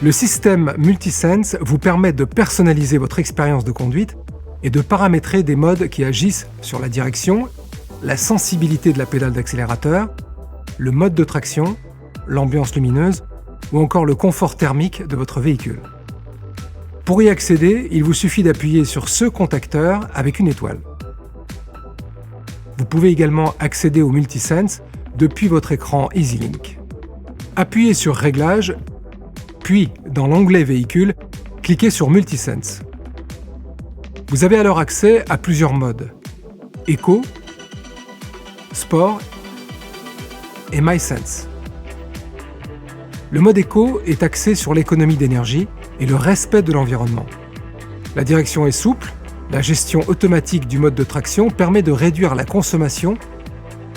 Le système Multisense vous permet de personnaliser votre expérience de conduite et de paramétrer des modes qui agissent sur la direction, la sensibilité de la pédale d'accélérateur, le mode de traction, l'ambiance lumineuse ou encore le confort thermique de votre véhicule. Pour y accéder, il vous suffit d'appuyer sur ce contacteur avec une étoile. Vous pouvez également accéder au Multisense depuis votre écran EasyLink. Appuyez sur Réglages, puis dans l'onglet Véhicule, cliquez sur Multisense. Vous avez alors accès à plusieurs modes: Eco, Sport et MySense. Le mode Eco est axé sur l'économie d'énergie et le respect de l'environnement. La direction est souple, la gestion automatique du mode de traction permet de réduire la consommation,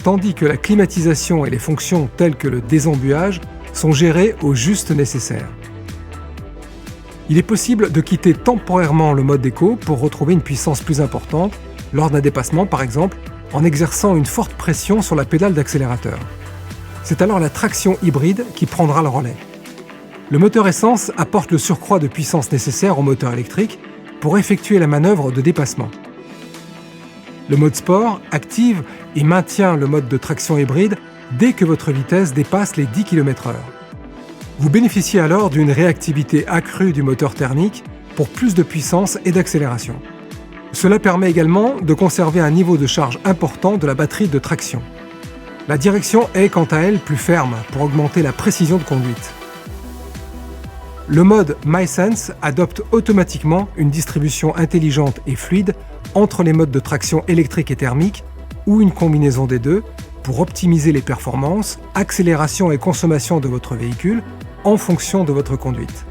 tandis que la climatisation et les fonctions telles que le désembuage sont gérées au juste nécessaire. Il est possible de quitter temporairement le mode Eco pour retrouver une puissance plus importante, lors d'un dépassement par exemple, en exerçant une forte pression sur la pédale d'accélérateur. C'est alors la traction hybride qui prendra le relais. Le moteur essence apporte le surcroît de puissance nécessaire au moteur électrique pour effectuer la manœuvre de dépassement. Le mode sport active et maintient le mode de traction hybride dès que votre vitesse dépasse les 10 km/h. Vous bénéficiez alors d'une réactivité accrue du moteur thermique pour plus de puissance et d'accélération. Cela permet également de conserver un niveau de charge important de la batterie de traction. La direction est quant à elle plus ferme pour augmenter la précision de conduite. Le mode MySense adopte automatiquement une distribution intelligente et fluide entre les modes de traction électrique et thermique ou une combinaison des deux pour optimiser les performances, accélération et consommation de votre véhicule en fonction de votre conduite.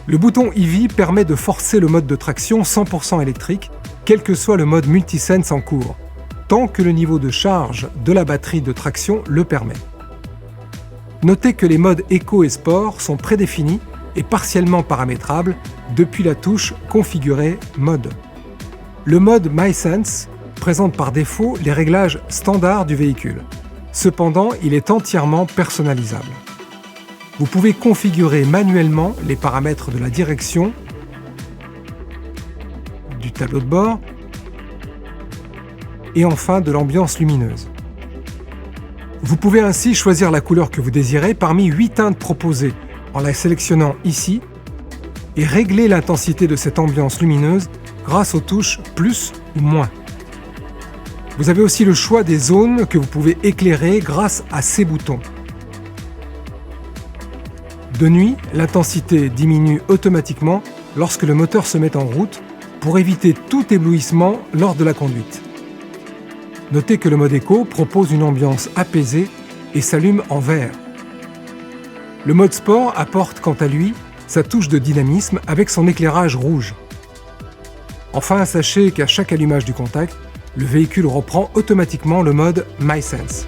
Le bouton EV permet de forcer le mode de traction 100% électrique, quel que soit le mode Multisense en cours, tant que le niveau de charge de la batterie de traction le permet. Notez que les modes Eco et Sport sont prédéfinis et partiellement paramétrables depuis la touche Configurer mode. Le mode MySense présente par défaut les réglages standards du véhicule. Cependant, il est entièrement personnalisable. Vous pouvez configurer manuellement les paramètres de la direction, du tableau de bord et enfin de l'ambiance lumineuse. Vous pouvez ainsi choisir la couleur que vous désirez parmi 8 teintes proposées en la sélectionnant ici et régler l'intensité de cette ambiance lumineuse grâce aux touches plus ou moins. Vous avez aussi le choix des zones que vous pouvez éclairer grâce à ces boutons. De nuit, l'intensité diminue automatiquement lorsque le moteur se met en route pour éviter tout éblouissement lors de la conduite. Notez que le mode Eco propose une ambiance apaisée et s'allume en vert. Le mode Sport apporte quant à lui sa touche de dynamisme avec son éclairage rouge. Enfin, sachez qu'à chaque allumage du contact, le véhicule reprend automatiquement le mode MySense.